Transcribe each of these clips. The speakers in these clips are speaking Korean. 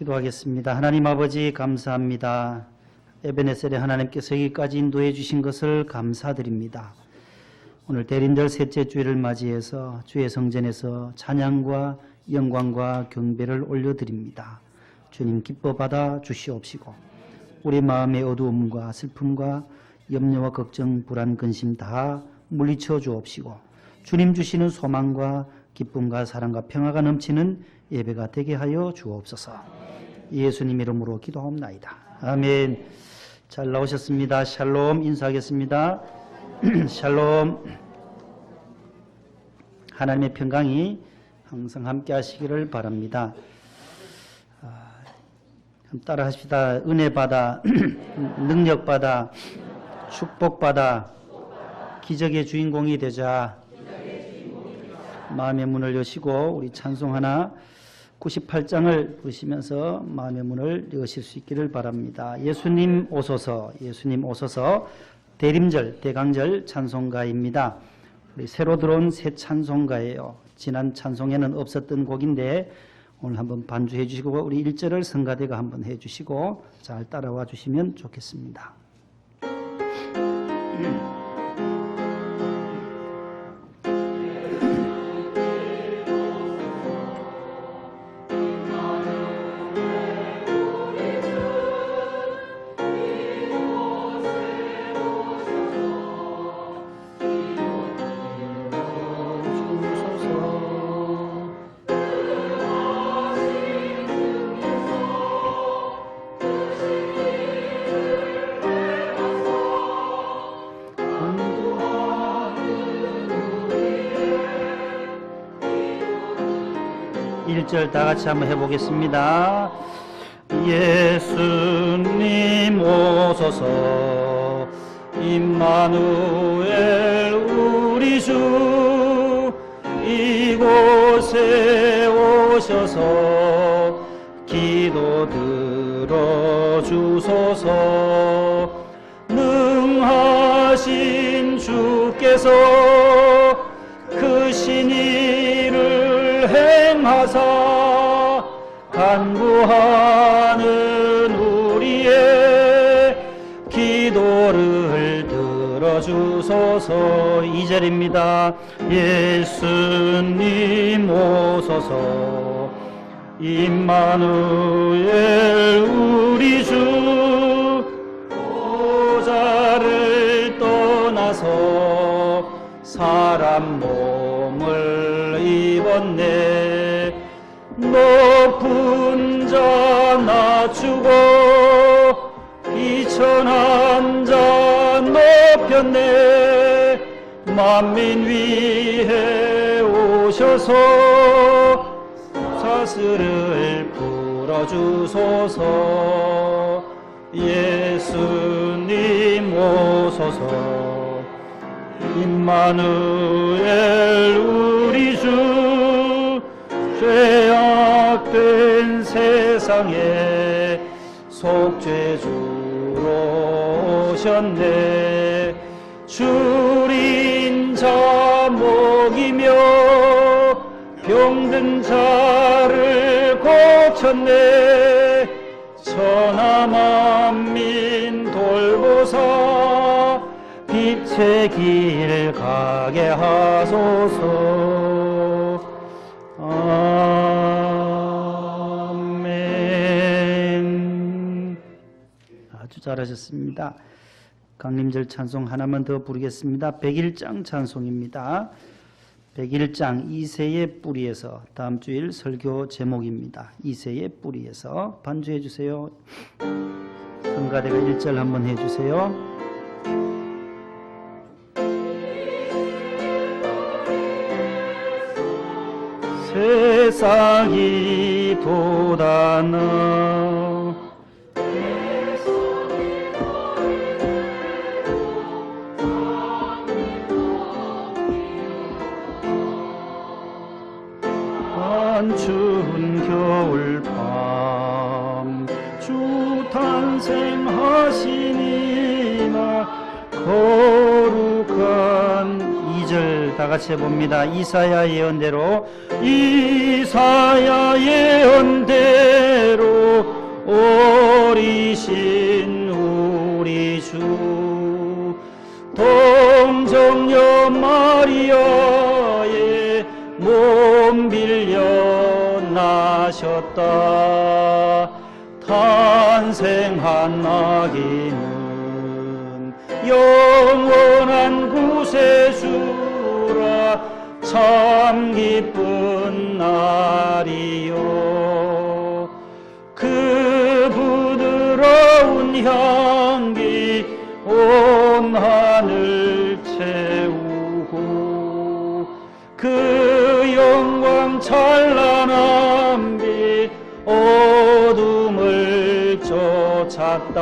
기도하겠습니다. 하나님 아버지 감사합니다. 에베네셀의 하나님께서 여기까지 인도해 주신 것을 감사드립니다. 오늘 대림절 셋째 주일을 맞이해서 주의 성전에서 찬양과 영광과 경배를 올려드립니다. 주님 기뻐 받아 주시옵시고 우리 마음의 어두움과 슬픔과 염려와 걱정, 불안, 근심 다 물리쳐 주옵시고 주님 주시는 소망과 기쁨과 사랑과 평화가 넘치는 예배가 되게 하여 주옵소서. 예수님 이름으로 기도하옵나이다. 아멘. 잘 나오셨습니다. 샬롬 인사하겠습니다. 샬롬. 하나님의 평강이 항상 함께 하시기를 바랍니다. 따라 하십시다. 은혜 받아, 능력 받아, 축복 받아, 기적의 주인공이 되자. 마음의 문을 여시고 우리 찬송 하나 98장을 부르시면서 마음의 문을 여실 수 있기를 바랍니다. 예수님 오소서, 예수님 오소서. 대림절, 대강절 찬송가입니다. 우리 새로 들어온 새 찬송가예요. 지난 찬송에는 없었던 곡인데 오늘 한번 반주해 주시고 우리 1절을 성가대가 한번 해 주시고 잘 따라와 주시면 좋겠습니다. 1절 다 같이 한번 해보겠습니다. 예수님 오소서, 임마누엘 우리 주 이곳에 오셔서 기도 들어주소서. 능하신 주께서 크신 일을 행하사 간구하는 우리의 기도를 들어주소서. 2절입니다. 예수님 오소서, 임마누엘 우리 주 보좌를 떠나서 사람 몸을 입었네. 높은 자 낮추고 비천한 자 높였네. 만민 위에 오셔서 사슬을 풀어주소서. 예수님 오소서, 임마누엘 우리 주 죄악된 세상에 속죄주로 오셨네. 줄인 자 먹이며 병든 자를 고쳤네. 천하 만민 돌보사 빛의 길 가게 하소서. 아멘. 아주 잘하셨습니다. 강림절 찬송 하나만 더 부르겠습니다. 101장 찬송입니다. 101장 이새의 뿌리에서, 다음 주일 설교 제목입니다. 이새의 뿌리에서 반주해 주세요. 성가대가 1절 한번 해주세요. 세상이 돋아나 추운 겨울밤 주 탄생하시니나 거룩한 2절 다 같이 해봅니다. 이사야 예언대로, 이사야 예언대로 되신 우리 주 동정녀 마리아의 몸 빌려 나셨다. 탄생한 아기는 영원한 구세주라. 참 기쁜 날이요. 그 부드러운 향기 온 하늘 채우고 그 영광 찬란한 빛 어둠을 쫓았다.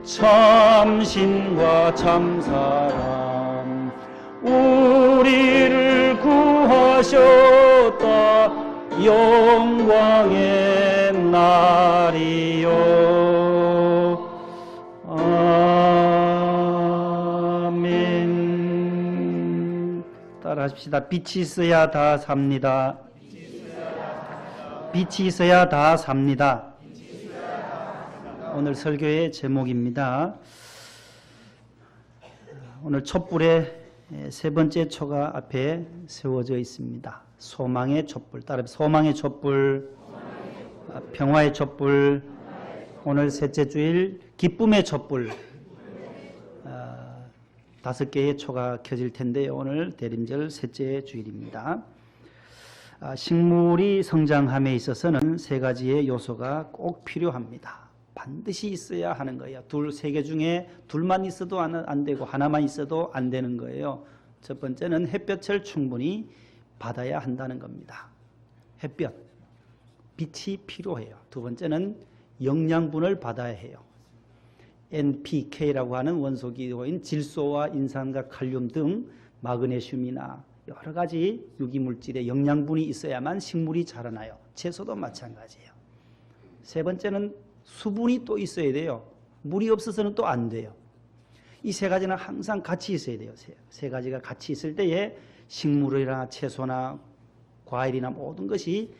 참신과 참사랑 우리를 구하셨다. 영광의 날이요. 아멘. 따라하십시다. 빛이 있어야 다 삽니다. 빛이 있어야 다 삽니다. 오늘 설교의 제목입니다. 오늘 촛불의 세 번째 초가 앞에 세워져 있습니다. 소망의 촛불. 따라 소망의 촛불, 평화의 촛불, 오늘 셋째 주일 기쁨의 촛불. 5개의 초가 켜질 텐데요. 오늘 대림절 셋째 주일입니다. 식물이 성장함에 있어서는 3가지의 요소가 꼭 필요합니다. 반드시 있어야 하는 거예요. 3개 중에 둘만 있어도 안 되고 하나만 있어도 안 되는 거예요. 첫 번째는 햇볕을 충분히 받아야 한다는 겁니다. 햇볕, 빛이 필요해요. 두 번째는 영양분을 받아야 해요. NPK라고 하는 원소기호인 질소와 인산과 칼륨 등 마그네슘이나 여러 가지 유기물질의 영양분이 있어야만 식물이 자라나요. 채소도 마찬가지예요. 세 번째는 수분이 또 있어야 돼요. 물이 없어서는 또 안 돼요. 이 3가지는 항상 같이 있어야 돼요. 3가지가 같이 있을 때에 식물이나 채소나 과일이나 모든 것이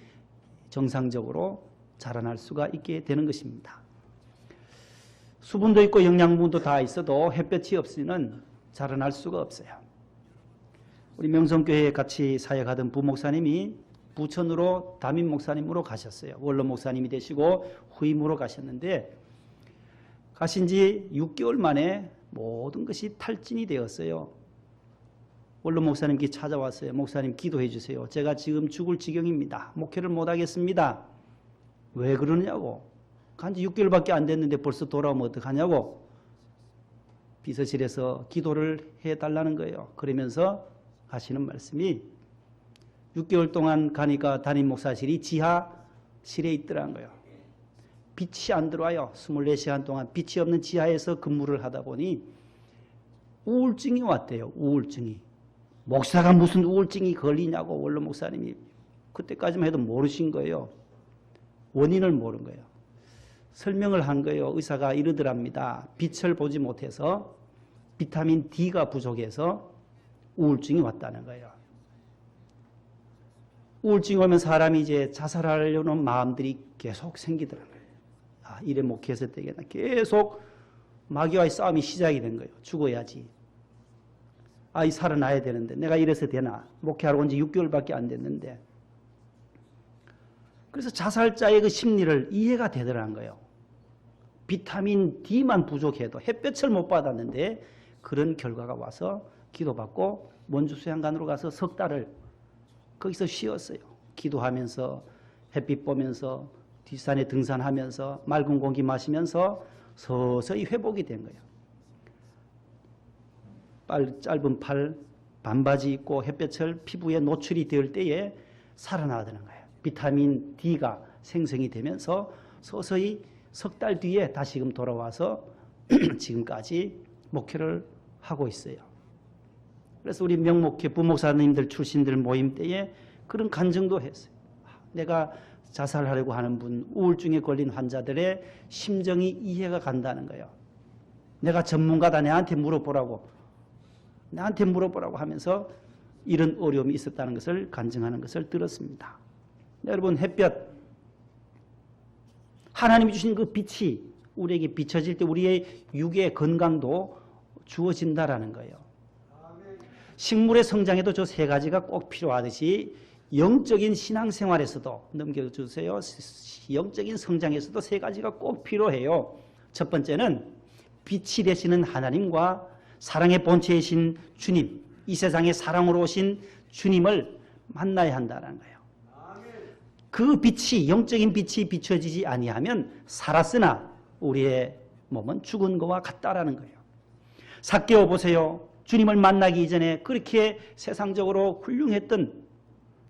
정상적으로 자라날 수가 있게 되는 것입니다. 수분도 있고 영양분도 다 있어도 햇볕이 없으면 자라날 수가 없어요. 우리 명성교회에 같이 사역하던 부목사님이 부천으로 담임 목사님으로 가셨어요. 원로 목사님이 되시고 후임으로 가셨는데 가신 지 6개월 만에 모든 것이 탈진이 되었어요. 원로 목사님께 찾아왔어요. 목사님 기도해 주세요. 제가 지금 죽을 지경입니다. 목회를 못하겠습니다. 왜 그러냐고. 간지 6개월밖에 안 됐는데 벌써 돌아오면 어떡하냐고. 비서실에서 기도를 해달라는 거예요. 그러면서 하시는 말씀이 6개월 동안 가니까 담임 목사실이 지하실에 있더란 거예요. 빛이 안 들어와요. 24시간 동안 빛이 없는 지하에서 근무를 하다 보니 우울증이 왔대요. 우울증이. 목사가 무슨 우울증이 걸리냐고 원로 목사님이 그때까지만 해도 모르신 거예요. 원인을 모른 거예요. 설명을 한 거예요. 의사가 이러더랍니다. 빛을 보지 못해서 비타민 D가 부족해서 우울증이 왔다는 거예요. 우울증이 오면 사람이 이제 자살하려는 마음들이 계속 생기더라고요. 이래 목회에서 되겠나. 계속 마귀와의 싸움이 시작이 된 거예요. 죽어야지. 이 살아나야 되는데 내가 이래서 되나. 목회하러 온 지 6개월밖에 안 됐는데. 그래서 자살자의 그 심리를 이해가 되더라는 거예요. 비타민 D만 부족해도 햇볕을 못 받았는데 그런 결과가 와서 기도받고 원주수양관으로 가서 석 달을 거기서 쉬었어요. 기도하면서 햇빛 보면서 뒷산에 등산하면서 맑은 공기 마시면서 서서히 회복이 된 거예요. 짧은 팔, 반바지 입고 햇볕을 피부에 노출이 될 때에 살아나더는 거예요. 비타민 D가 생성이 되면서 서서히 석 달 뒤에 다시금 돌아와서 지금까지 목회를 하고 있어요. 그래서 우리 명목회 부목사님들 출신들 모임 때에 그런 간증도 했어요. 내가 자살하려고 하는 분, 우울증에 걸린 환자들의 심정이 이해가 간다는 거예요. 내가 전문가다. 나한테 물어보라고 하면서 이런 어려움이 있었다는 것을 간증하는 것을 들었습니다. 여러분, 햇볕 하나님이 주신 그 빛이 우리에게 비춰질 때 우리의 육의 건강도 주어진다라는 거예요. 식물의 성장에도 저 세 가지가 꼭 필요하듯이 영적인 신앙생활에서도 넘겨주세요. 영적인 성장에서도 세 가지가 꼭 필요해요. 첫 번째는 빛이 되시는 하나님과 사랑의 본체이신 주님, 이 세상에 사랑으로 오신 주님을 만나야 한다는 거예요. 그 빛이, 영적인 빛이 비춰지지 아니하면 살았으나 우리의 몸은 죽은 것과 같다라는 거예요. 삭개오 보세요. 주님을 만나기 이전에 그렇게 세상적으로 훌륭했던,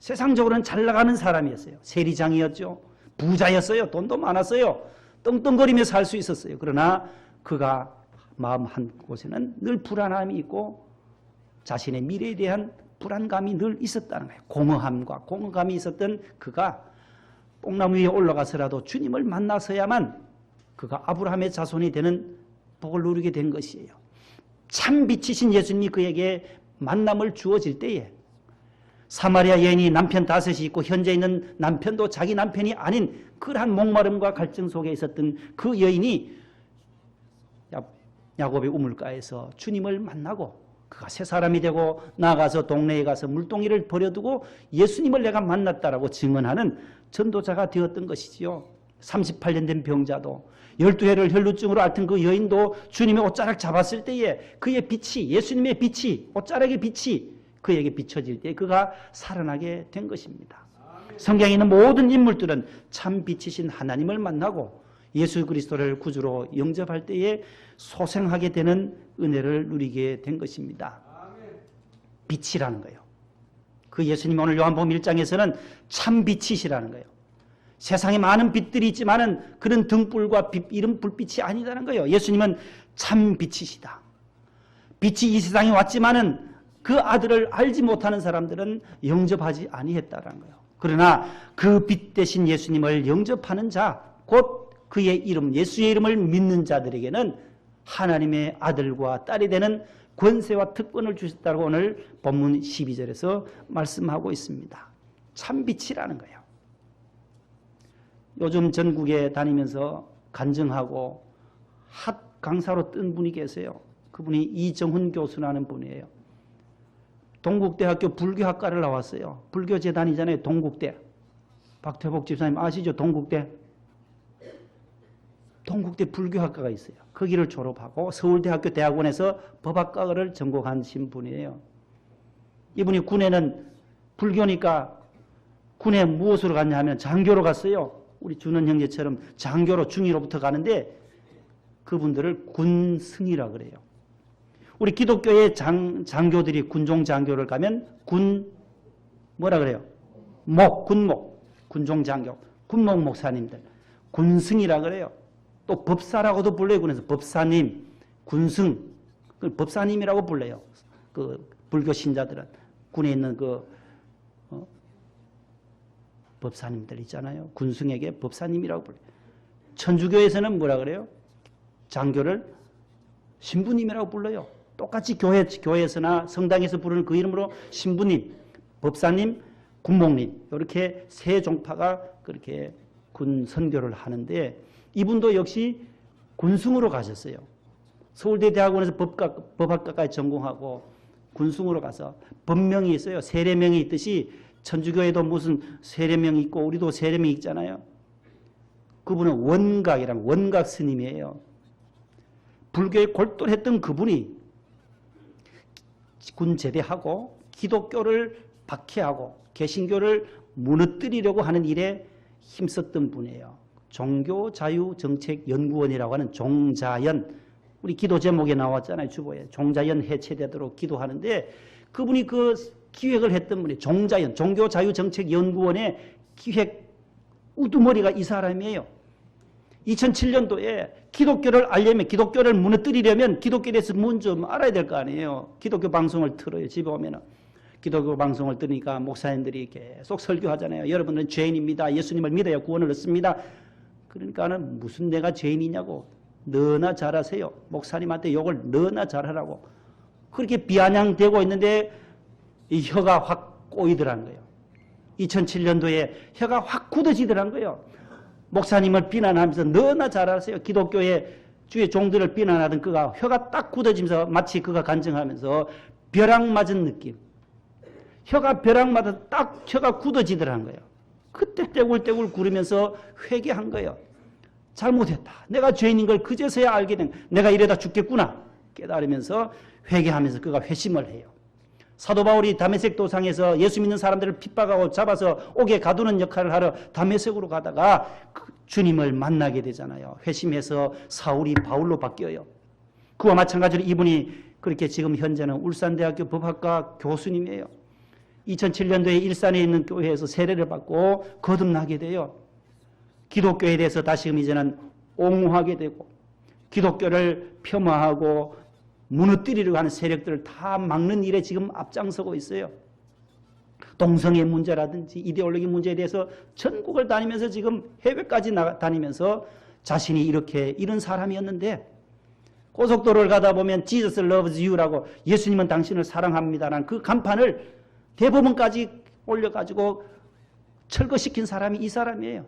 세상적으로는 잘 나가는 사람이었어요. 세리장이었죠. 부자였어요. 돈도 많았어요. 떵떵거리며 살 수 있었어요. 그러나 그가 마음 한 곳에는 늘 불안함이 있고 자신의 미래에 대한 불안감이 늘 있었다는 거예요. 공허함과 공허감이 있었던 그가 뽕나무 위에 올라가서라도 주님을 만나서야만 그가 아브라함의 자손이 되는 복을 누리게 된 것이에요. 참 빛이신 예수님이 그에게 만남을 주어질 때에 사마리아 여인이 남편 5이 있고 현재 있는 남편도 자기 남편이 아닌 그러한 목마름과 갈증 속에 있었던 그 여인이 야곱의 우물가에서 주님을 만나고 그가 새 사람이 되고 나가서 동네에 가서 물동이를 버려두고 예수님을 내가 만났다라고 증언하는 전도자가 되었던 것이지요. 38년 된 병자도 12해를 혈루증으로 앓던 그 여인도 주님의 옷자락 잡았을 때에 그의 빛이, 예수님의 빛이, 옷자락의 빛이 그에게 비춰질 때 그가 살아나게 된 것입니다. 성경에 있는 모든 인물들은 참 빛이신 하나님을 만나고 예수 그리스도를 구주로 영접할 때에 소생하게 되는 은혜를 누리게 된 것입니다. 빛이라는 거예요. 그 예수님 오늘 요한복음 1장에서는 참 빛이시라는 거예요. 세상에 많은 빛들이 있지만은 그런 등불과 이런 불빛이 아니라는 거예요. 예수님은 참 빛이시다. 빛이 이 세상에 왔지만은 그 아들을 알지 못하는 사람들은 영접하지 아니했다라는 거예요. 그러나 그 빛 대신 예수님을 영접하는 자, 곧 그의 이름, 예수의 이름을 믿는 자들에게는 하나님의 아들과 딸이 되는 권세와 특권을 주셨다고 오늘 본문 12절에서 말씀하고 있습니다. 참 빛이라는 거예요. 요즘 전국에 다니면서 간증하고 핫 강사로 뜬 분이 계세요. 그분이 이정훈 교수라는 분이에요. 동국대학교 불교학과를 나왔어요. 불교재단이잖아요. 동국대. 박태복 집사님 아시죠? 동국대. 동국대 불교학과가 있어요. 거기를 졸업하고 서울대학교 대학원에서 법학과를 전공하신 분이에요. 이분이 군에는 불교니까 군에 무엇으로 갔냐 하면 장교로 갔어요. 우리 준원 형제처럼 장교로 중위로부터 가는데 그분들을 군승이라 그래요. 우리 기독교의 장교들이 군종 장교를 가면 뭐라 그래요? 군목, 군종 장교, 군목 목사님들, 군승이라 그래요. 또 법사라고도 불러요. 그래서 법사님, 군승, 법사님이라고 불러요. 그 불교 신자들은 군에 있는 법사님들 있잖아요. 군승에게 법사님이라고 불러요. 천주교에서는 뭐라 그래요? 장교를 신부님이라고 불러요. 똑같이 교회에서나 성당에서 부르는 그 이름으로 신부님, 법사님, 군목님 이렇게 세 종파가 그렇게 군 선교를 하는데 이분도 역시 군승으로 가셨어요. 서울대 대학원에서 법학과까지 전공하고 군승으로 가서 법명이 있어요. 세례명이 있듯이 천주교에도 무슨 세례명이 있고 우리도 세례명이 있잖아요. 그분은 원각 스님이에요. 불교에 골똘했던 그분이 군 제대하고 기독교를 박해하고 개신교를 무너뜨리려고 하는 일에 힘썼던 분이에요. 종교자유정책연구원이라고 하는 종자연, 우리 기도 제목에 나왔잖아요. 주보에 종자연 해체되도록 기도하는데 그분이 그 기획을 했던 분이 종자연, 종교자유정책연구원의 기획 우두머리가 이 사람이에요. 2007년도에 기독교를 알려면, 기독교를 무너뜨리려면 기독교에 대해서 먼저 알아야 될 거 아니에요. 기독교 방송을 틀어요. 집에 오면은. 기독교 방송을 들으니까 목사님들이 계속 설교하잖아요. 여러분은 죄인입니다. 예수님을 믿어야 구원을 얻습니다. 그러니까는 무슨 내가 죄인이냐고. 너나 잘하세요. 목사님한테 욕을 너나 잘하라고. 그렇게 비아냥대고 있는데 이 혀가 확 꼬이더라는 거예요. 2007년도에 혀가 확 굳어지더라는 거예요. 목사님을 비난하면서 너나 잘 아세요. 기독교의 주의 종들을 비난하던 그가 혀가 딱 굳어지면서 마치 그가 간증하면서 벼락 맞은 느낌. 혀가 벼락 맞아 딱 혀가 굳어지더라는 거예요. 그때 떼굴떼굴 구르면서 회개한 거예요. 잘못했다. 내가 죄인인 걸 그제서야 알게 된, 내가 이러다 죽겠구나 깨달으면서 회개하면서 그가 회심을 해요. 사도 바울이 다메섹 도상에서 예수 믿는 사람들을 핍박하고 잡아서 옥에 가두는 역할을 하러 다메섹으로 가다가 주님을 만나게 되잖아요. 회심해서 사울이 바울로 바뀌어요. 그와 마찬가지로 이분이 그렇게 지금 현재는 울산대학교 법학과 교수님이에요. 2007년도에 일산에 있는 교회에서 세례를 받고 거듭나게 돼요. 기독교에 대해서 다시금 이제는 옹호하게 되고 기독교를 폄하하고 무너뜨리려고 하는 세력들을 다 막는 일에 지금 앞장서고 있어요. 동성애 문제라든지 이데올로기 문제에 대해서 전국을 다니면서 지금 해외까지 다니면서 자신이 이렇게 이런 사람이었는데 고속도로를 가다 보면 Jesus loves you라고 예수님은 당신을 사랑합니다라는 그 간판을 대법원까지 올려가지고 철거시킨 사람이 이 사람이에요.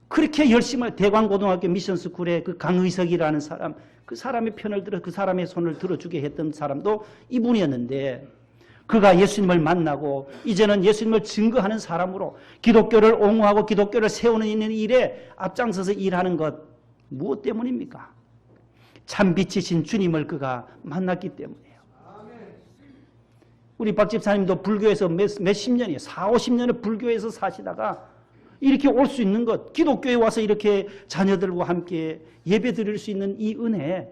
그렇게 열심히 대광고등학교 미션스쿨의 그 강의석이라는 사람, 그 사람의 편을 들어 그 사람의 손을 들어주게 했던 사람도 이분이었는데 그가 예수님을 만나고 이제는 예수님을 증거하는 사람으로 기독교를 옹호하고 기독교를 세우는 있는 일에 앞장서서 일하는 것 무엇 때문입니까? 참 빛이신 주님을 그가 만났기 때문이에요. 우리 박 집사님도 불교에서 몇십 년이에요. 4, 50년을 불교에서 사시다가 이렇게 올 수 있는 것, 기독교에 와서 이렇게 자녀들과 함께 예배 드릴 수 있는 이 은혜,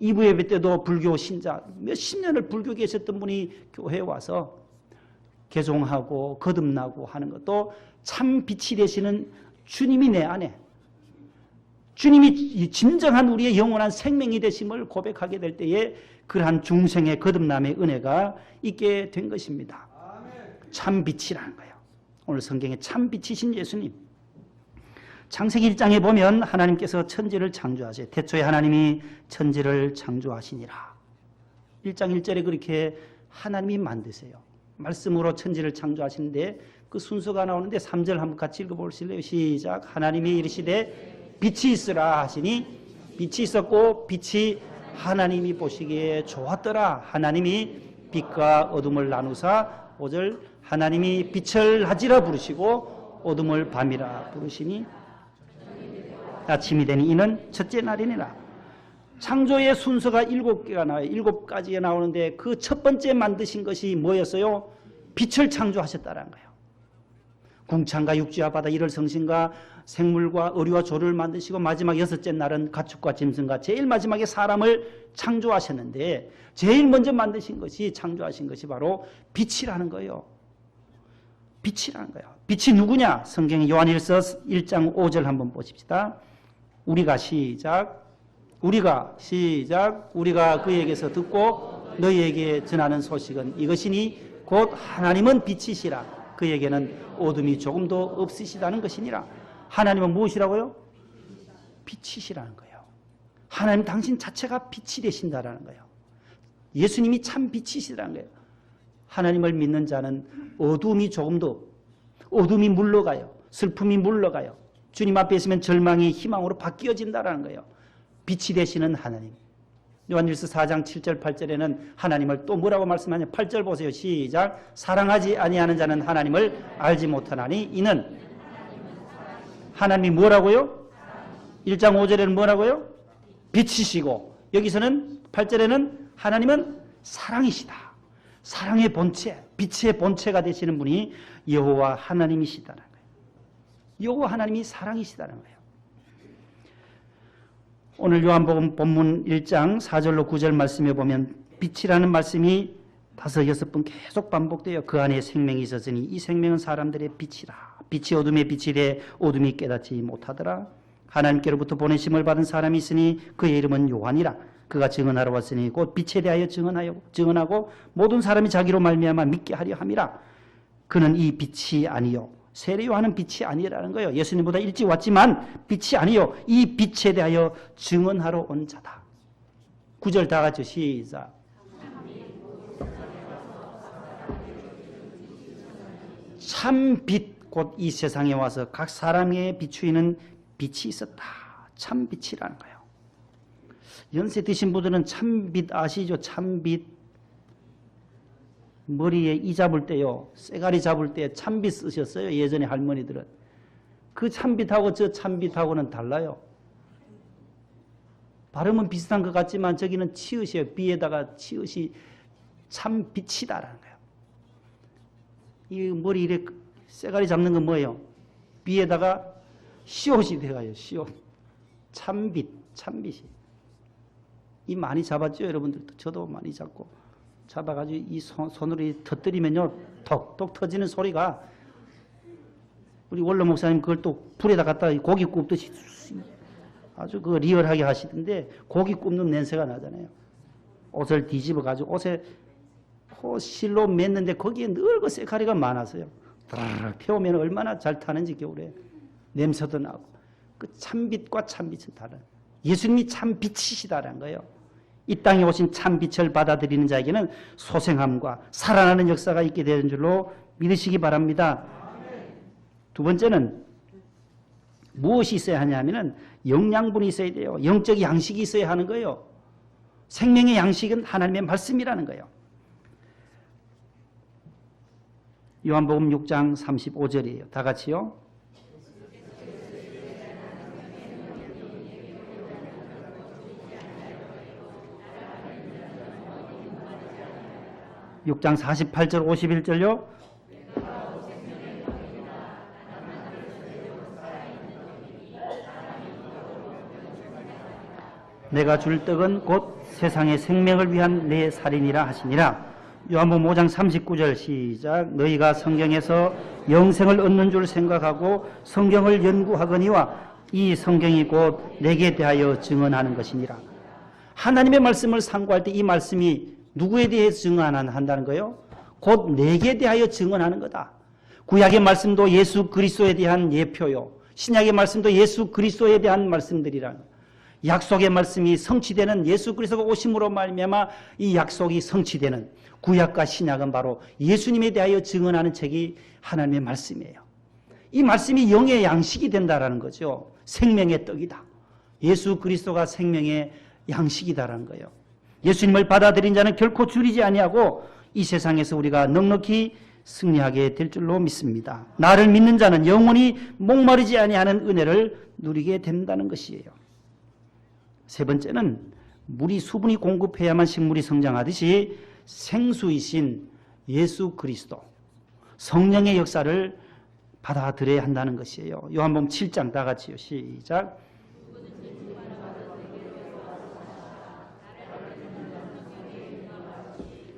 2부 예배 때도 불교 신자 몇십 년을 불교 계셨던 분이 교회에 와서 개종하고 거듭나고 하는 것도 참 빛이 되시는 주님이 내 안에, 주님이 진정한 우리의 영원한 생명이 되심을 고백하게 될 때에 그러한 중생의 거듭남의 은혜가 있게 된 것입니다. 참 빛이라는 거예요. 오늘 성경에 참 빛이신 예수님. 창세기 1장에 보면 하나님께서 천지를 창조하세요. 태초에 하나님이 천지를 창조하시니라. 1장 1절에 그렇게 하나님이 만드세요. 말씀으로 천지를 창조하시는데 그 순서가 나오는데 3절 한번 같이 읽어보실래요? 시작. 하나님이 이르시되 빛이 있으라 하시니 빛이 있었고 빛이 하나님이 보시기에 좋았더라. 하나님이 빛과 어둠을 나누사 5절 하나님이 빛을 하지라 부르시고 어둠을 밤이라 부르시니 아침이 되니 이는 첫째 날이니라. 창조의 순서가 7개가 나와요. 7가지가 나오는데 그 첫 번째 만드신 것이 뭐였어요? 빛을 창조하셨다는 거예요. 궁창과 육지와 바다 이를 성신과 생물과 어류와 조류를 만드시고 마지막 6째 날은 가축과 짐승과 제일 마지막에 사람을 창조하셨는데 제일 먼저 만드신 것이 창조하신 것이 바로 빛이라는 거예요. 빛이라는 거예요. 빛이 누구냐? 성경의 요한일서 1장 5절 한번 보십시다. 우리가 시작. 우리가 그에게서 듣고 너희에게 전하는 소식은 이것이니 곧 하나님은 빛이시라. 그에게는 어둠이 조금도 없으시다는 것이니라. 하나님은 무엇이라고요? 빛이시라는 거예요. 하나님 당신 자체가 빛이 되신다라는 거예요. 예수님이 참 빛이시라는 거예요. 하나님을 믿는 자는 어둠이 조금도, 어둠이 물러가요. 슬픔이 물러가요. 주님 앞에 있으면 절망이 희망으로 바뀌어진다라는 거예요. 빛이 되시는 하나님. 요한일서 4장 7절 8절에는 하나님을 또 뭐라고 말씀하냐? 8절 보세요. 시작. 사랑하지 아니하는 자는 하나님을 알지 못하나니 이는 하나님이 뭐라고요? 1장 5절에는 뭐라고요? 빛이시고 여기서는 8절에는 하나님은 사랑이시다. 사랑의 본체, 빛의 본체가 되시는 분이 여호와 하나님이시다는 거예요. 여호와 하나님이 사랑이시다는 거예요. 오늘 요한복음 본문 1장 4절로 9절 말씀에 보면 빛이라는 말씀이 5, 6번 계속 반복돼요. 그 안에 생명이 있었으니 이 생명은 사람들의 빛이라. 빛이 어둠의 빛이래 어둠이 깨닫지 못하더라. 하나님께로부터 보내심을 받은 사람이 있으니 그의 이름은 요한이라. 그가 증언하러 왔으니 곧 빛에 대하여 증언하고 모든 사람이 자기로 말미암아 믿게 하려 함이라. 그는 이 빛이 아니요 세례 요한은 빛이 아니라는 거예요. 예수님보다 일찍 왔지만 빛이 아니요 이 빛에 대하여 증언하러 온 자다. 9절 다 같이 시작. 참 빛 곧 이 세상에 와서 각 사람에게 비추이는 빛이 있었다. 참빛이라는 거예요. 연세 드신 분들은 참빛 아시죠? 참빛. 머리에 이 잡을 때요, 쇠가리 잡을 때 참빛 쓰셨어요. 예전에 할머니들은. 그 참빛하고 저 참빛하고는 달라요. 발음은 비슷한 것 같지만 저기는 치읓이에요. 비에다가 치읓이 참빛이다라는 거예요. 이 머리 이래 쇠가리 잡는 건 뭐예요? 비에다가 시옷이 돼가요. 시옷. 참빛, 참빛이. 이 많이 잡았죠, 여러분들도. 저도 많이 잡고. 잡아가지고 이 손으로 터뜨리면요, 톡톡 터지는 소리가, 우리 원로 목사님 그걸 또 불에다 갖다 고기 굽듯이 아주 그 리얼하게 하시던데, 고기 굽는 냄새가 나잖아요. 옷을 뒤집어 가지고 옷에 실로 맸는데 거기에 늘 그 쇠가리가 많아서요. 드르르 펴오면 얼마나 잘 타는지 겨울에 냄새도 나고. 그 참빛과 참빛은 다른. 예수님이 참빛이시다라는 거예요. 이 땅에 오신 참빛을 받아들이는 자에게는 소생함과 살아나는 역사가 있게 되는 줄로 믿으시기 바랍니다. 두 번째는 무엇이 있어야 하냐면은 영양분이 있어야 돼요. 영적 양식이 있어야 하는 거예요. 생명의 양식은 하나님의 말씀이라는 거예요. 요한복음 6장 35절이에요. 다 같이요. (6장 48절 51절요) 내가 줄 떡은 곧 세상의 생명을 위한 내 살이니라 하시니라. 요한복음 5장 39절 시작. 너희가 성경에서 영생을 얻는 줄 생각하고 성경을 연구하거니와 이 성경이 곧 내게 대하여 증언하는 것이니라. 하나님의 말씀을 상고할 때 이 말씀이 누구에 대해 증언한다는 거예요? 곧 내게 대하여 증언하는 거다. 구약의 말씀도 예수 그리스도에 대한 예표요. 신약의 말씀도 예수 그리스도에 대한 말씀들이라는 거예요. 약속의 말씀이 성취되는 예수 그리스도가 오심으로 말미암아 이 약속이 성취되는 구약과 신약은 바로 예수님에 대하여 증언하는 책이 하나님의 말씀이에요. 이 말씀이 영의 양식이 된다라는 거죠. 생명의 떡이다. 예수 그리스도가 생명의 양식이다라는 거예요. 예수님을 받아들인 자는 결코 줄이지 아니하고 이 세상에서 우리가 넉넉히 승리하게 될 줄로 믿습니다. 나를 믿는 자는 영원히 목마르지 아니하는 은혜를 누리게 된다는 것이에요. 세 번째는 물이 수분이 공급해야만 식물이 성장하듯이 생수이신 예수 그리스도 성령의 역사를 받아들여야 한다는 것이에요. 요한복음 7장 다 같이요. 시작.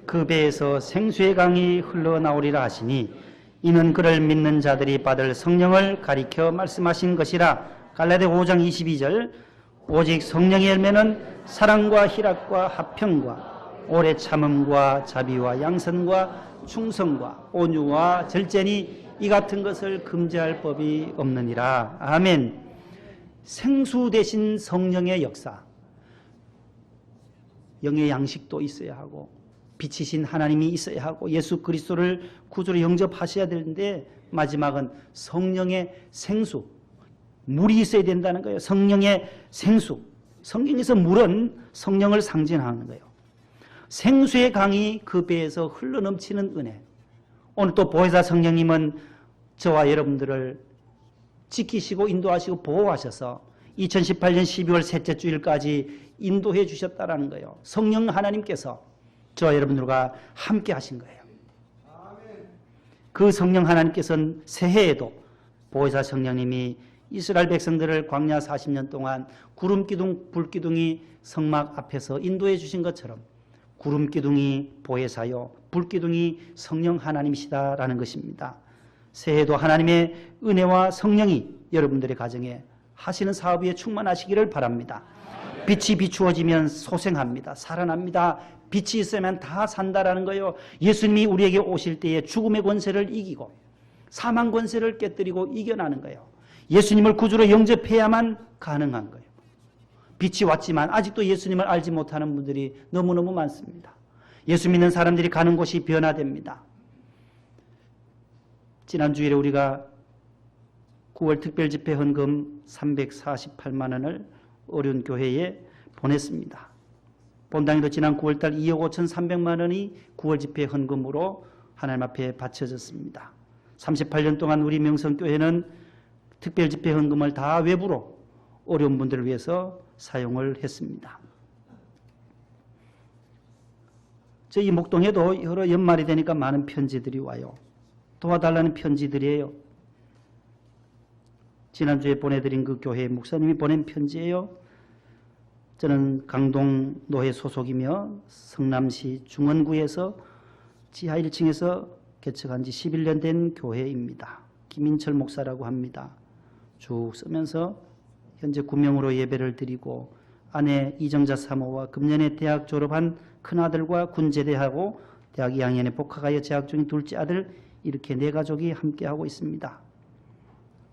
그 배에서 생수의 강이 흘러나오리라 하시니 이는 그를 믿는 자들이 받을 성령을 가리켜 말씀하신 것이라. 갈라디아 5장 22절. 오직 성령의 열매는 사랑과 희락과 화평과 오래 참음과 자비와 양선과 충성과 온유와 절제니 이 같은 것을 금지할 법이 없느니라. 아멘. 생수 대신 성령의 역사, 영의 양식도 있어야 하고 빛이신 하나님이 있어야 하고 예수 그리스도를 구주로 영접하셔야 되는데 마지막은 성령의 생수, 물이 있어야 된다는 거예요. 성령의 생수. 성경에서 물은 성령을 상징하는 거예요. 생수의 강이 그 배에서 흘러넘치는 은혜. 오늘 또 보혜사 성령님은 저와 여러분들을 지키시고 인도하시고 보호하셔서 2018년 12월 셋째 주일까지 인도해 주셨다는 거예요. 성령 하나님께서 저와 여러분들과 함께 하신 거예요. 그 성령 하나님께서는 새해에도 보혜사 성령님이 이스라엘 백성들을 광야 40년 동안 구름기둥, 불기둥이 성막 앞에서 인도해 주신 것처럼 구름기둥이 보혜사요, 불기둥이 성령 하나님이시다라는 것입니다. 새해도 하나님의 은혜와 성령이 여러분들의 가정에 하시는 사업 위에 충만하시기를 바랍니다. 빛이 비추어지면 소생합니다. 살아납니다. 빛이 있으면 다 산다라는 거예요. 예수님이 우리에게 오실 때에 죽음의 권세를 이기고 사망 권세를 깨뜨리고 이겨나는 거예요. 예수님을 구주로 영접해야만 가능한 거예요. 빛이 왔지만 아직도 예수님을 알지 못하는 분들이 너무너무 많습니다. 예수 믿는 사람들이 가는 곳이 변화됩니다. 지난 주일에 우리가 9월 특별집회 헌금 348만 원을 어려운 교회에 보냈습니다. 본당에도 지난 9월달 2억 5,300만 원이 9월 집회 헌금으로 하나님 앞에 바쳐졌습니다. 38년 동안 우리 명성교회는 특별집회 헌금을 다 외부로 어려운 분들을 위해서 사용을 했습니다. 저희 목동에도 여러 연말이 되니까 많은 편지들이 와요. 도와달라는 편지들이에요. 지난주에 보내드린 그 교회 목사님이 보낸 편지예요. 저는 강동 노회 소속이며 성남시 중원구에서 지하 1층에서 개척한 지 11년 된 교회입니다. 김인철 목사라고 합니다. 쭉 쓰면서 현재 구명으로 예배를 드리고 아내 이정자 사모와 금년에 대학 졸업한 큰아들과 군제대하고 대학 2학년에 복학하여 재학 중인 둘째 아들 이렇게 네 가족이 함께하고 있습니다.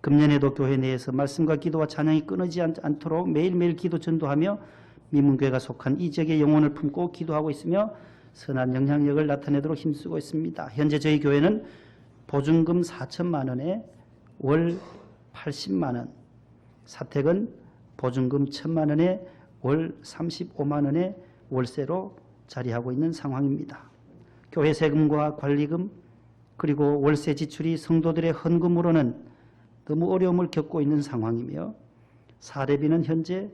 금년에도 교회 내에서 말씀과 기도와 찬양이 끊어지지 않도록 매일매일 기도 전도하며 미문교회가 속한 이 지역의 영혼을 품고 기도하고 있으며 선한 영향력을 나타내도록 힘쓰고 있습니다. 현재 저희 교회는 보증금 4천만 원에 월 80만 원, 사택은 보증금 1,000만 원에 월 35만 원의 월세로 자리하고 있는 상황입니다. 교회 세금과 관리금 그리고 월세 지출이 성도들의 헌금으로는 너무 어려움을 겪고 있는 상황이며 사례비는 현재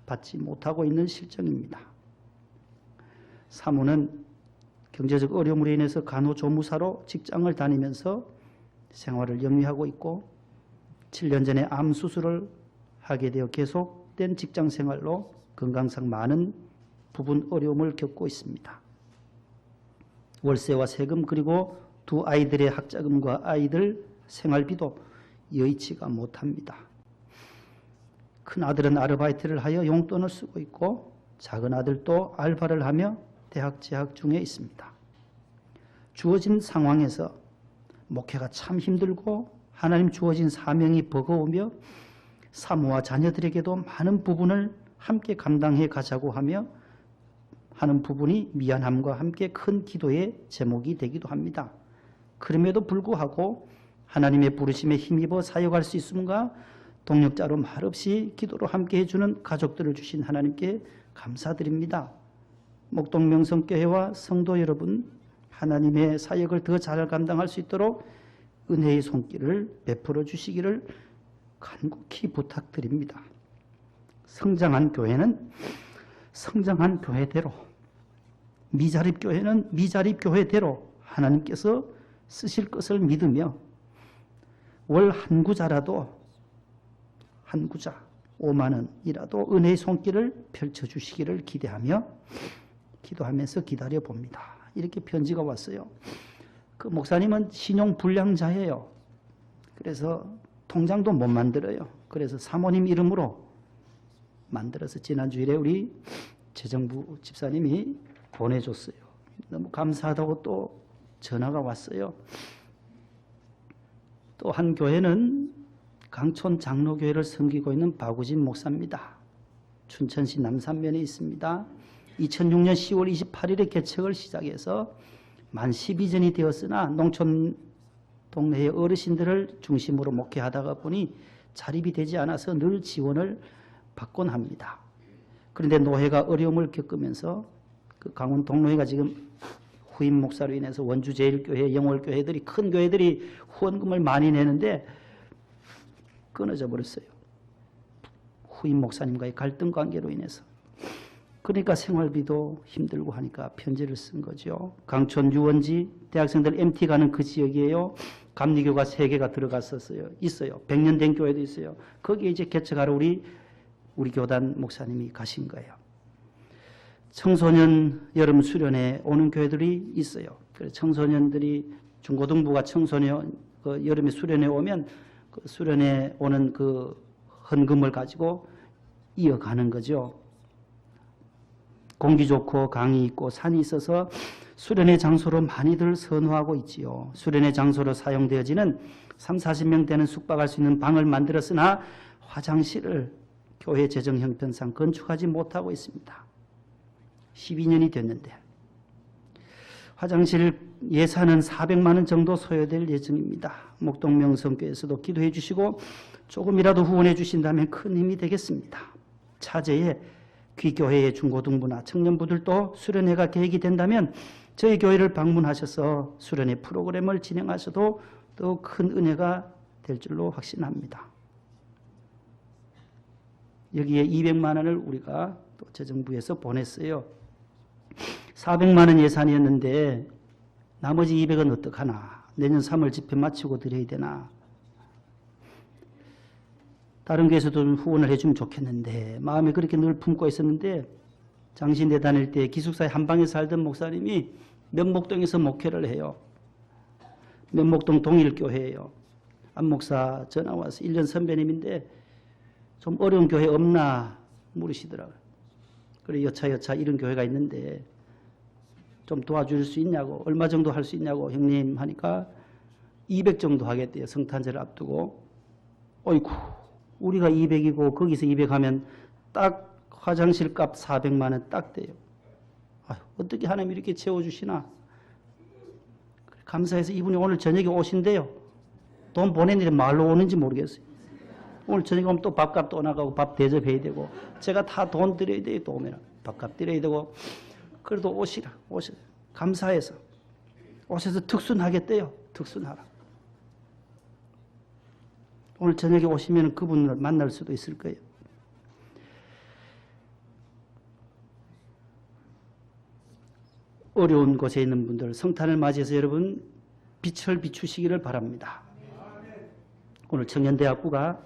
받지 못하고 있는 실정입니다. 사모는 경제적 어려움으로 인해서 간호조무사로 직장을 다니면서 생활을 영위하고 있고 7년 전에 암 수술을 하게 되어 계속된 직장 생활로 건강상 많은 부분 어려움을 겪고 있습니다. 월세와 세금 그리고 두 아이들의 학자금과 아이들 생활비도 여의치가 못합니다. 큰 아들은 아르바이트를 하여 용돈을 쓰고 있고 작은 아들도 알바를 하며 대학 재학 중에 있습니다. 주어진 상황에서 목회가 참 힘들고 하나님 주어진 사명이 버거우며 사모와 자녀들에게도 많은 부분을 함께 감당해 가자고 하며 하는 부분이 미안함과 함께 큰 기도의 제목이 되기도 합니다. 그럼에도 불구하고 하나님의 부르심에 힘입어 사역할 수 있음과 동력자로 말없이 기도로 함께 해주는 가족들을 주신 하나님께 감사드립니다. 목동명성교회와 성도 여러분, 하나님의 사역을 더 잘 감당할 수 있도록 은혜의 손길을 베풀어 주시기를 간곡히 부탁드립니다. 성장한 교회는 성장한 교회대로, 미자립 교회는 미자립 교회대로 하나님께서 쓰실 것을 믿으며 월 한 구자라도 한 구자 5만 원이라도 은혜의 손길을 펼쳐주시기를 기대하며 기도하면서 기다려봅니다. 이렇게 편지가 왔어요. 그 목사님은 신용불량자예요. 그래서 통장도 못 만들어요. 그래서 사모님 이름으로 만들어서 지난 주일에 우리 재정부 집사님이 보내줬어요. 너무 감사하다고 또 전화가 왔어요. 또 한 교회는 강촌 장로교회를 섬기고 있는 박우진 목사입니다. 춘천시 남산면에 있습니다. 2006년 10월 28일에 개척을 시작해서 만 12전이 되었으나 농촌 동네의 어르신들을 중심으로 목회하다가 보니 자립이 되지 않아서 늘 지원을 받곤 합니다. 그런데 노회가 어려움을 겪으면서 그 강원 동노회가 지금 후임 목사로 인해서 원주제일교회, 영월교회들이 큰 교회들이 후원금을 많이 내는데 끊어져 버렸어요. 후임 목사님과의 갈등 관계로 인해서. 그러니까 생활비도 힘들고 하니까 편지를 쓴 거죠. 강촌 유원지 대학생들 MT 가는 그 지역이에요. 감리교가 3개가 들어갔었어요. 있어요. 100년 된 교회도 있어요. 거기에 이제 개척하러 우리 교단 목사님이 가신 거예요. 청소년 여름 수련회 오는 교회들이 있어요. 그래서 청소년들이 중고등부가 청소년 여름에 수련회 오면 그 수련회 오는 그 헌금을 가지고 이어가는 거죠. 공기 좋고 강이 있고 산이 있어서 수련회 장소로 많이들 선호하고 있지요. 수련회 장소로 사용되어지는 30-40명 되는 숙박할 수 있는 방을 만들었으나 화장실을 교회 재정 형편상 건축하지 못하고 있습니다. 12년이 됐는데 화장실 예산은 400만 원 정도 소요될 예정입니다. 목동명성교에서도 기도해 주시고 조금이라도 후원해 주신다면 큰 힘이 되겠습니다. 차제에 귀교회의 중고등부나 청년부들도 수련회가 계획이 된다면 저희 교회를 방문하셔서 수련회 프로그램을 진행하셔도 더 큰 은혜가 될 줄로 확신합니다. 여기에 200만 원을 우리가 또 재정부에서 보냈어요. 400만 원 예산이었는데 나머지 200은 어떡하나. 내년 3월 집회 마치고 드려야 되나. 다른 교회에서도 후원을 해주면 좋겠는데 마음에 그렇게 늘 품고 있었는데 장신대 다닐 때 기숙사에 한방에 살던 목사님이 면목동에서 목회를 해요. 면목동 동일교회예요. 안 목사 전화 와서 1년 선배님인데 좀 어려운 교회 없나 물으시더라고요. 그래 여차 이런 교회가 있는데 좀 도와줄 수 있냐고, 얼마 정도 할 수 있냐고 형님 하니까 200 정도 하겠대요. 성탄절을 앞두고. 어이구, 우리가 200이고 거기서 200 하면 딱 화장실 값 400만 원 딱 돼요. 아유, 어떻게 하나님 이렇게 채워주시나. 감사해서 이분이 오늘 저녁에 오신대요. 돈 보내는데 말로 오는지 모르겠어요. 오늘 저녁에 오면 또 밥값 또 나가고 밥 대접해야 되고 제가 다 돈 드려야 돼요. 또 오면 밥값 드려야 되고 그래도 오시라. 감사해서 오셔서 특순하겠대요. 특순하라. 오늘 저녁에 오시면 그분을 만날 수도 있을 거예요. 어려운 곳에 있는 분들 성탄을 맞이해서 여러분 빛을 비추시기를 바랍니다. 오늘 청년대학부가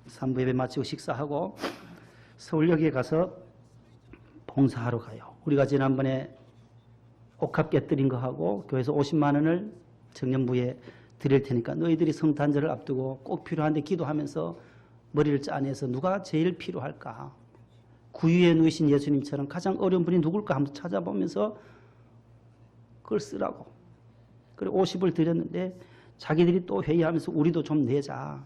3부 예배 마치고 식사하고 서울역에 가서 봉사하러 가요. 우리가 지난번에 옥합 깨뜨린 거 하고 교회에서 50만 원을 청년부에 드릴 테니까 너희들이 성탄절을 앞두고 꼭 필요한데 기도하면서 머리를 짜내서 누가 제일 필요할까? 구유에 누이신 예수님처럼 가장 어려운 분이 누굴까 한번 찾아보면서 그걸 쓰라고. 그래 50을 드렸는데 자기들이 또 회의하면서 우리도 좀 내자.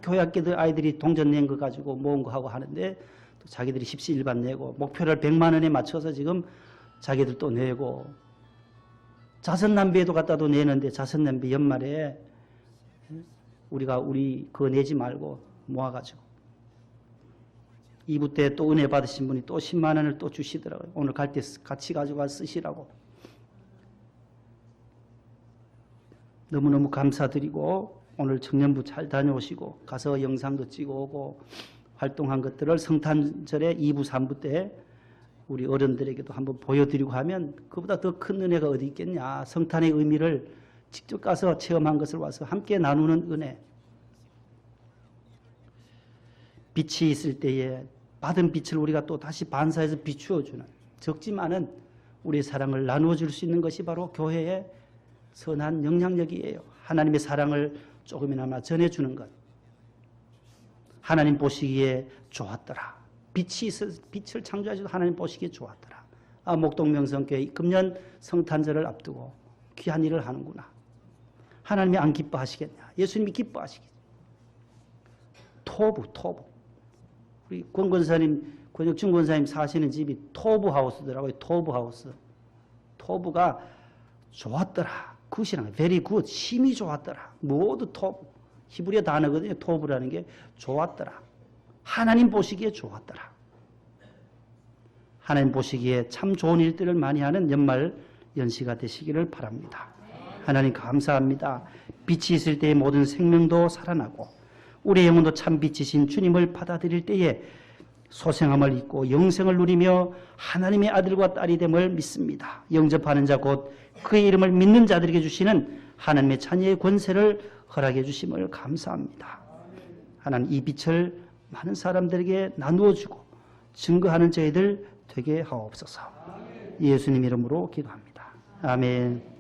교회 학교들 아이들이 동전 낸 거 가지고 모은 거 하고 하는데 또 자기들이 십시일반 내고 목표를 100만 원에 맞춰서 지금 자기들 또 내고 자선남비에도 갖다도 내는데 자선남비 연말에 우리가 그거 내지 말고 모아가지고 2부 때 또 은혜 받으신 분이 또 10만 원을 또 주시더라고요. 오늘 갈 때 같이 가져가 쓰시라고. 너무너무 감사드리고 오늘 청년부 잘 다녀오시고 가서 영상도 찍어오고 활동한 것들을 성탄절에 2부 3부 때 우리 어른들에게도 한번 보여드리고 하면 그보다 더 큰 은혜가 어디 있겠냐. 성탄의 의미를 직접 가서 체험한 것을 와서 함께 나누는 은혜. 빛이 있을 때에 받은 빛을 우리가 또 다시 반사해서 비추어주는 적지만은 우리의 사랑을 나누어 줄 수 있는 것이 바로 교회의 선한 영향력이에요. 하나님의 사랑을 조금이나마 전해주는 것. 하나님 보시기에 좋았더라. 빛을 창조하셔도 하나님 보시기에 좋았더라. 목동명성교회 금년 성탄절을 앞두고 귀한 일을 하는구나. 하나님이 안 기뻐하시겠냐. 예수님이 기뻐하시겠냐. 토부. 우리 권혁준 권사님 사시는 집이 토부하우스더라고요. 토부하우스. 토부가 좋았더라. 굿이라는 게 very good. 심이 좋았더라. 모두 토부. 히브리어 단어거든요. 토부라는 게 좋았더라. 하나님 보시기에 좋았더라. 하나님 보시기에 참 좋은 일들을 많이 하는 연말 연시가 되시기를 바랍니다. 하나님 감사합니다. 빛이 있을 때의 모든 생명도 살아나고 우리의 영혼도 참 빛이신 주님을 받아들일 때에 소생함을 잊고 영생을 누리며 하나님의 아들과 딸이 됨을 믿습니다. 영접하는 자 곧 그의 이름을 믿는 자들에게 주시는 하나님의 자녀의 권세를 허락해 주심을 감사합니다. 하나님 이 빛을 많은 사람들에게 나누어 주고 증거하는 저희들 되게 하옵소서. 예수님 이름으로 기도합니다. 아멘.